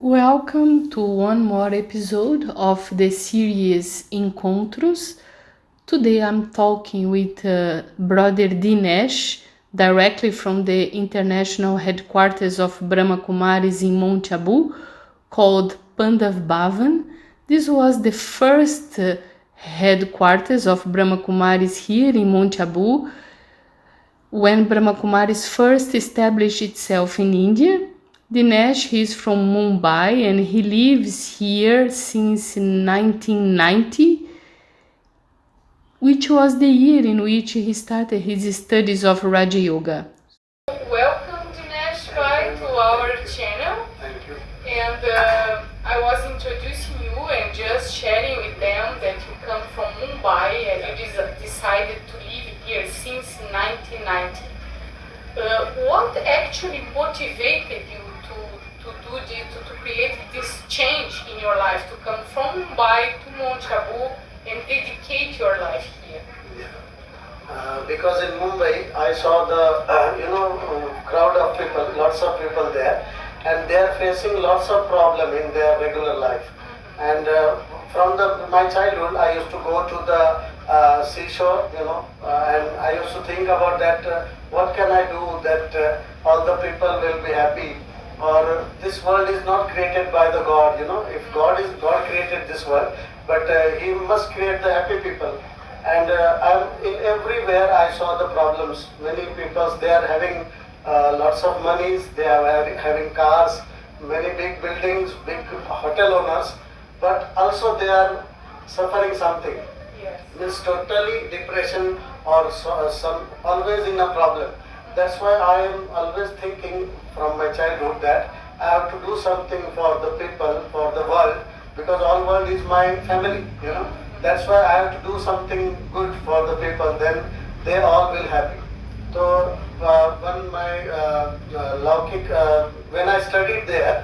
Welcome to one more episode of the series Encontros. Today I'm talking with brother Dinesh directly from the international headquarters of Brahma Kumaris in Monte Abu called Pandav Bhavan. This was the first headquarters of Brahma Kumaris here in Monte Abu when Brahma Kumaris first established itself in India. Dinesh is from Mumbai and he lives here since 1990, which was the year in which he started his studies of Raja Yoga. Welcome, Dinesh, to our channel. Thank you. And I was introducing you and just sharing with them that you come from Mumbai and you decided to live here since 1990. What actually motivated you to create this change in your life, to come from Mumbai to Monte Abu and dedicate your life here? Because in Mumbai, I saw the crowd of people, lots of people there, and they are facing lots of problem in their regular life. And from my childhood, I used to go to the seashore, and I used to think about that. What can I do that all the people will be happy? Or this world is not created by the God. If God created this world, but He must create the happy people. And in everywhere I saw the problems. Many people, they are having lots of monies, they are having cars, many big buildings, big hotel owners, but also they are suffering something. Yes. Means totally depression or some always in a problem. That's why I am always thinking from my childhood that I have to do something for the people, for the world, because all world is my family. That's why I have to do something good for the people, then they all will happy. So when I studied there,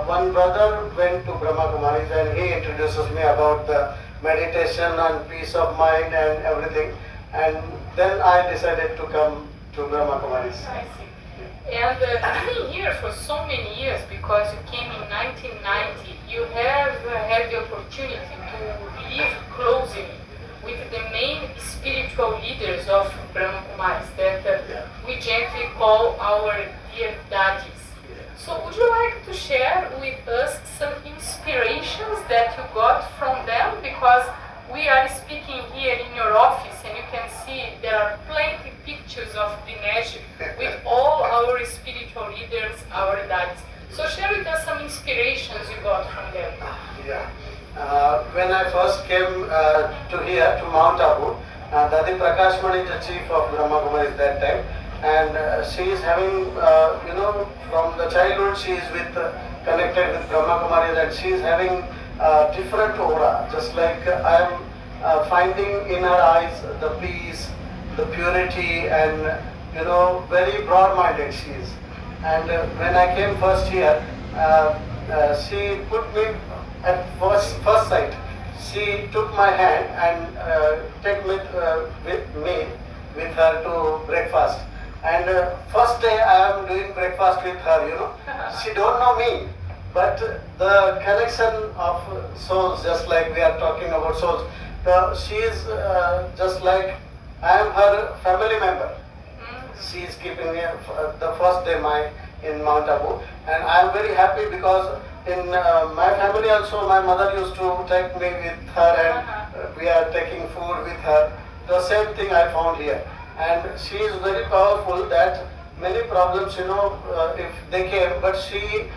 one brother went to Brahma Kumaris and he introduces me about the meditation and peace of mind and everything. And then I decided to come to Brahma Kumaris. I see. And living here for so many years, because you came in 1990, you have had the opportunity to live closely with the main spiritual leaders of Brahma Kumaris that we gently call our dear daddies. So would you like to share with us some inspirations that you got from them? Because we are speaking here in your office and you can see there are plenty pictures of Dinesh with all our spiritual leaders, our daddies. So share with us some inspirations you got from them. Yeah. When I first came to here, to Mount Abu, Dadi Prakashmani is the chief of Brahma Kumaris that time, and she is having, from the childhood she is connected with Brahma Kumaris, and she is having different aura, just like I am finding in her eyes the peace, the purity, and very broad-minded she is. And when I came first here, she put me at first sight. She took my hand and take me with her to breakfast. And first day I am doing breakfast with her. She don't know me, but the connection of souls, just like we are talking about souls, she is just like I am her family member. She is keeping me the first day in Mount Abu, and I am very happy because in my family also my mother used to take me with her, and we are taking food with her. The same thing I found here, and she is very powerful. That many problems, if they came, but she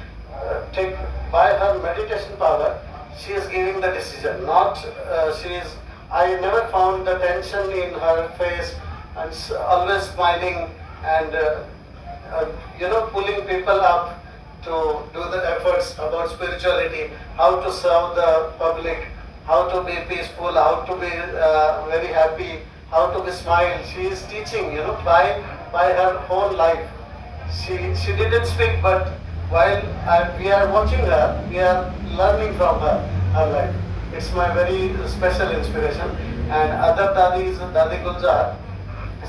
take by her meditation power, she is giving the decision. Not she is. I never found the tension in her face, and always smiling and pulling people up to do the efforts about spirituality, how to serve the public, how to be peaceful, how to be very happy, how to be smile. She is teaching, by her own life. She didn't speak, but while we are watching her, we are learning from her life. It's my very special inspiration. And other Dadi is Dadi Gulzar.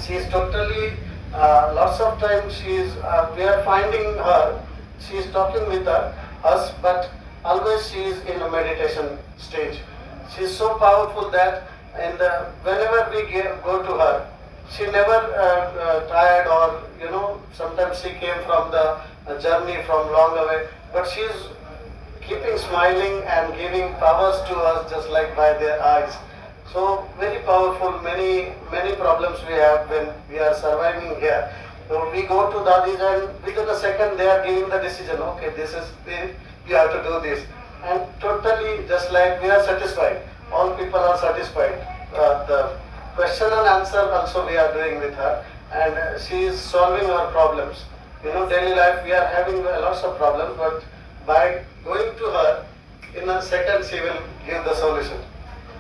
She is totally, lots of times we are finding her, she is talking with her, us, but always she is in a meditation stage. She is so powerful that whenever we go to her, she never tired, or sometimes she came from the journey from long away, but she is keeping smiling and giving powers to us just like by their eyes. So very powerful. Many problems we have when we are surviving here. So we go to dadis and within a second they are giving the decision. Okay, this is the, you have to do this, and totally just like we are satisfied. All people are satisfied. The question and answer also we are doing with her, and she is solving our problems. Daily life we are having lots of problems, but by going to her, in a second she will give the solution.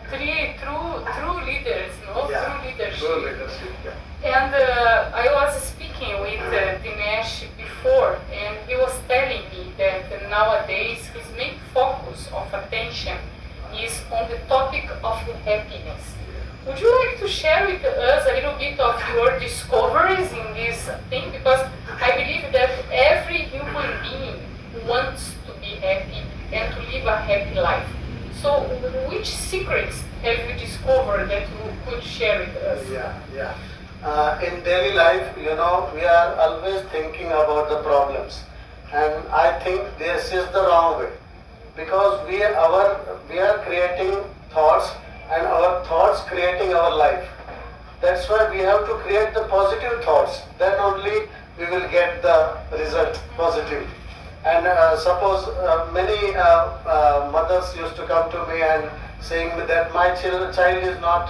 True leaders, no? Yeah, True leadership. true leadership. Yeah. And I was speaking with Dinesh before, and he was telling me that nowadays his main focus of attention is on the topic of happiness. Would you like to share with us a little bit of your discoveries in this thing? Because I believe that every human being wants to be happy and to live a happy life. So, which secrets have you discovered that you could share with us? Yeah. In daily life, we are always thinking about the problems, and I think this is the wrong way, because we are creating thoughts, and our thoughts creating our life. That's why we have to create the positive thoughts. Then only we will get the result positive. And suppose many mothers used to come to me and saying that my child is not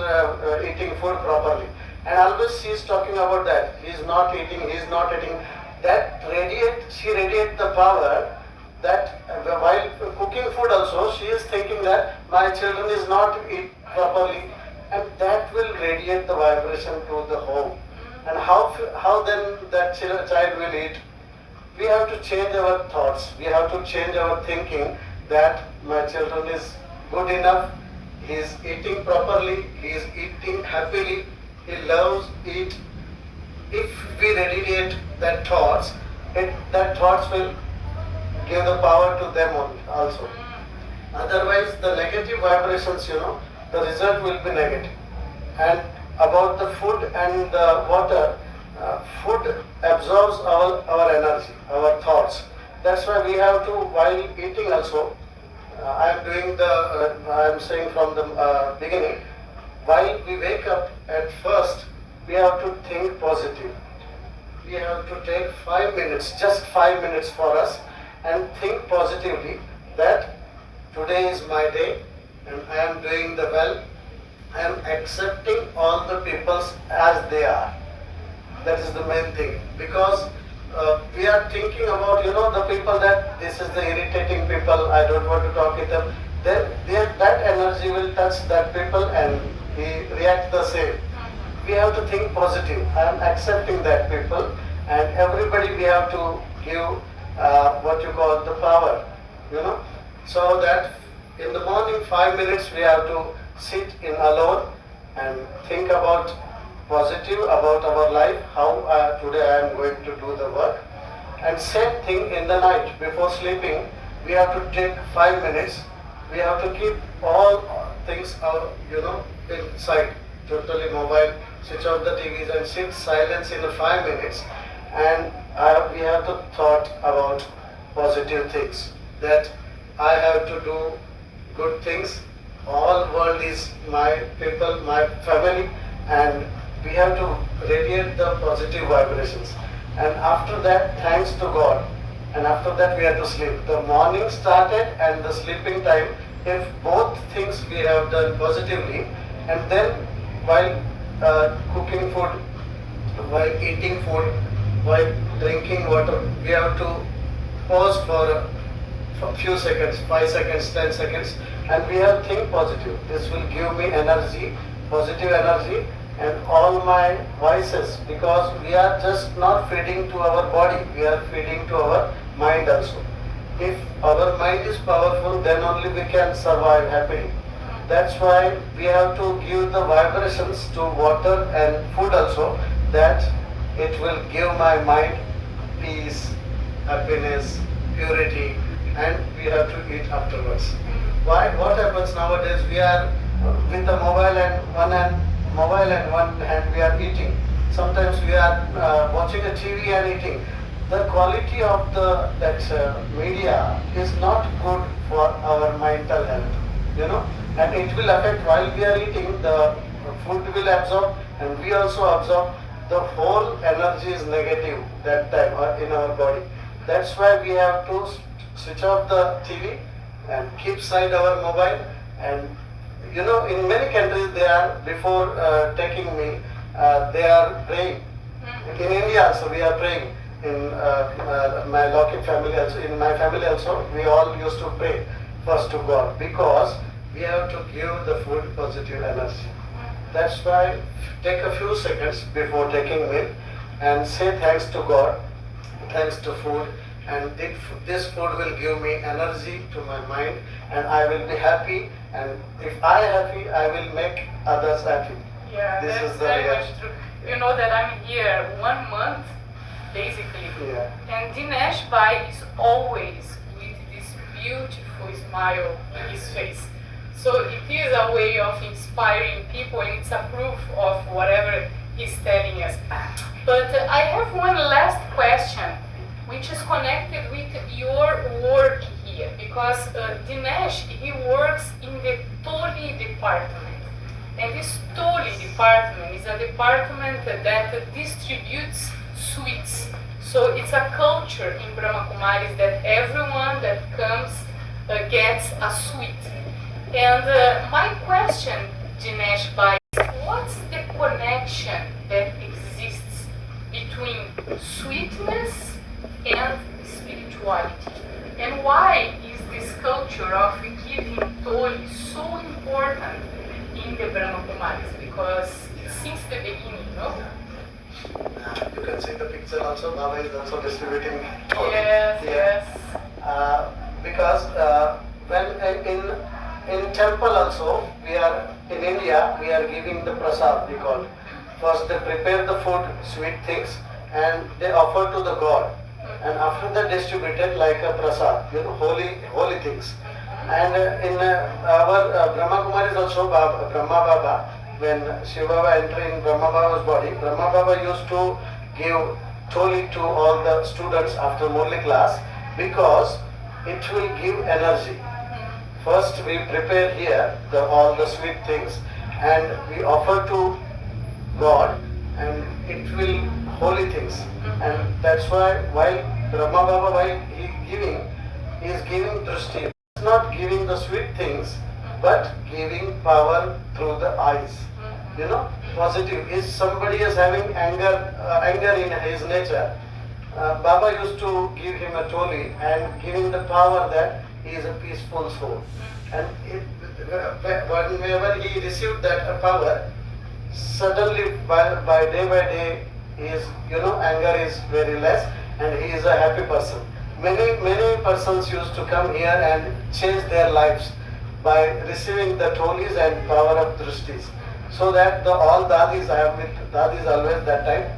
eating food properly, and always she is talking about that he is not eating, he is not eating. That she radiates the power that while cooking food also she is thinking that my children is not eat properly, and that will radiate the vibration to the home. And how then that child will eat? We have to change our thoughts. We have to change our thinking that my children is good enough, he is eating properly, he is eating happily, he loves it. If we radiate that thoughts, that thoughts will give the power to them also. Otherwise, the negative vibrations, the result will be negative. And about the food and the water, food absorbs our energy, our thoughts. That's why we have to, while eating also, I am saying from the beginning, while we wake up at first, we have to think positive. We have to take 5 minutes, just 5 minutes for us, and think positively that today is my day and I am doing the well. I am accepting all the peoples as they are. That is the main thing, because we are thinking about the people that this is the irritating people, I don't want to talk with them. Then that energy will touch that people and we react the same. We have to think positive. I am accepting that people, and everybody we have to give what you call the power, so that in the morning 5 minutes we have to sit in alone and think about positive about our life, how today I am going to do the work. And same thing in the night before sleeping, we have to take 5 minutes. We have to keep all things out, inside, totally mobile, switch off the TVs and sit silence in the 5 minutes. And we have to thought about positive things, that I have to do good things. All world is my people, my family, and we have to radiate the positive vibrations. And after that, thanks to God. And after that, we have to sleep. The morning started and the sleeping time, if both things we have done positively, and then while cooking food, while eating food, while drinking water, we have to pause for a few seconds, 5 seconds, 10 seconds, and we have to think positive. This will give me energy, positive energy, and all my vices, because we are just not feeding to our body, we are feeding to our mind also. If our mind is powerful, then only we can survive happily. That's why we have to give the vibrations to water and food also, that it will give my mind peace, happiness, purity, and we have to eat afterwards. Why? What happens nowadays? We are with the mobile and one hand we are eating. Sometimes we are watching a TV and eating. The quality of the that media is not good for our mental health, you know, and it will affect while we are eating. The food will absorb, and we also absorb. The whole energy is negative that time in our body. That's why we have to switch off the TV and keep side our mobile. And you know, in many countries they are before taking meal, they are praying. In India also we are praying. In my local family also, in my family also, we all used to pray first to God, because we have to give the food positive energy. That's why take a few seconds before taking meal and say thanks to God, thanks to food, and this food will give me energy to my mind, and I will be happy, and if I happy, I will make others happy. Yeah, this that's is the very reality. much true. You know that I'm here 1 month, basically, and Dinesh Bhai is always with this beautiful smile in his face. So it is a way of inspiring people, and it's a proof of whatever he's telling us. But I have one last question, which is connected with your work here, because Dinesh, he works in the Tolis department. And this Tolis department is a department that distributes sweets. So it's a culture in Brahma Kumaris that everyone that comes gets a sweet. And my question, Dinesh Bhai, is what's the connection that exists between sweetness and spirituality? And why is this culture of giving Tolis so important in the Brahma Kumaris? Because since the beginning, no? You can see the picture also. Baba is also distributing. Yes, yes. Because when in temple also, we are in India, we are giving the prasad, we call it. First they prepare the food, sweet things, and they offer to the God. And after that distributed like a prasad, you know, holy things. And in our Brahma Kumaris also, Brahma Baba, when Shiva Baba entered in Brahma Baba's body, Brahma Baba used to give Toli to all the students after Murli class, because it will give energy. First we prepare here all the sweet things, and we offer to God, and it will holy things. And that's why while Brahma Baba, while he is giving drishti, not giving the sweet things, but giving power through the eyes. You know, positive. If somebody is having anger in his nature, Baba used to give him a toli and giving the power that he is a peaceful soul. And whenever he received that power, suddenly by day, his anger is very less, and he is a happy person. Many persons used to come here and change their lives by receiving the tolis and power of drishtis. So that all dadis, I have with dadis always that time,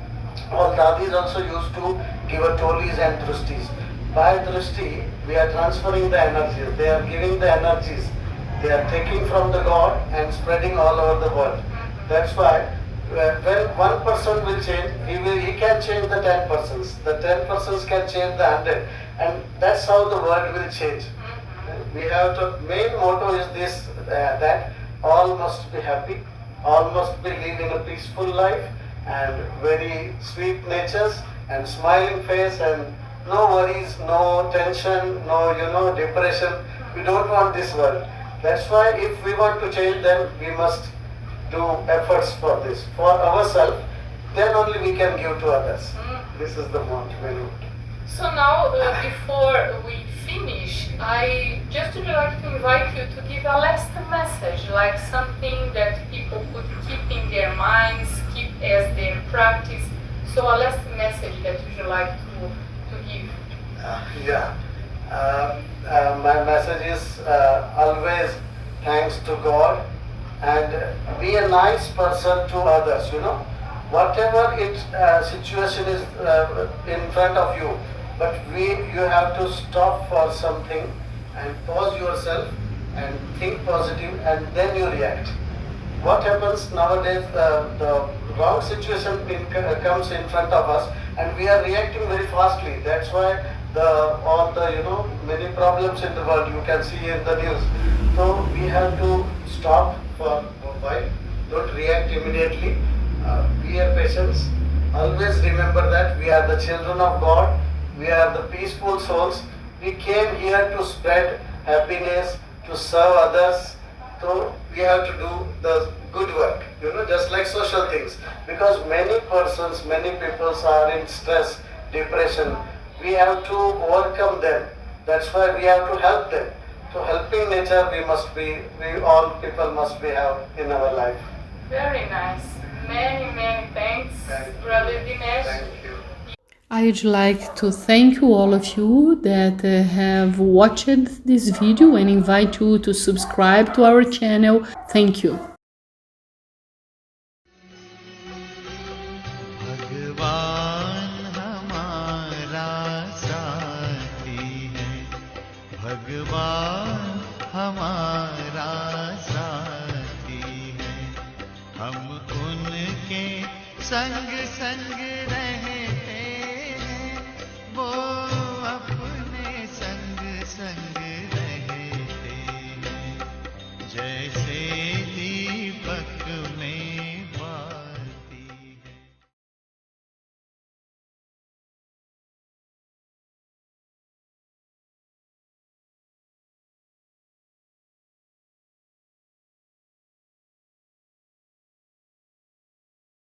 all dadis also used to give a tolis and drishtis. By drishti, we are transferring the energies. They are giving the energies. They are taking from the God and spreading all over the world. That's why when one person will change, he can change the 10 persons. The 10 persons can change the 100, and that's how the world will change. We have to. Main motto is this: that all must be happy, all must be live in a peaceful life, and very sweet natures and smiling face, and no worries, no tension, no depression. We don't want this world. That's why if we want to change, then we must do efforts for this, for ourselves, then only we can give to others. This is the main. So now, before we finish, I just would like to invite you to give a last message, like something that people could keep in their minds, keep as their practice. So a last message that you would like to give. My message is always thanks to God, and be a nice person to others. Whatever situation is in front of you, but you have to stop for something and pause yourself and think positive and then you react. What happens nowadays, the wrong situation comes in front of us and we are reacting very fastly. That's why all the many problems in the world you can see in the news. So we have to stop for a while, don't react immediately, be a patience. Always remember that we are the children of God, we are the peaceful souls. We came here to spread happiness, to serve others. So we have to do the good work, just like social things. Because many persons, many people are in stress, depression. We have to overcome them. That's why we have to help them. So helping nature we all people must be have in our life. Very nice. Many thanks, Brother Dinesh. Thank you. I'd like to thank you all of you that have watched this video and invite you to subscribe to our channel. Thank you. भगवान हमारा साथी है, भगवान हमारा साथी है, हम उनके संग संग रहते हैं, वो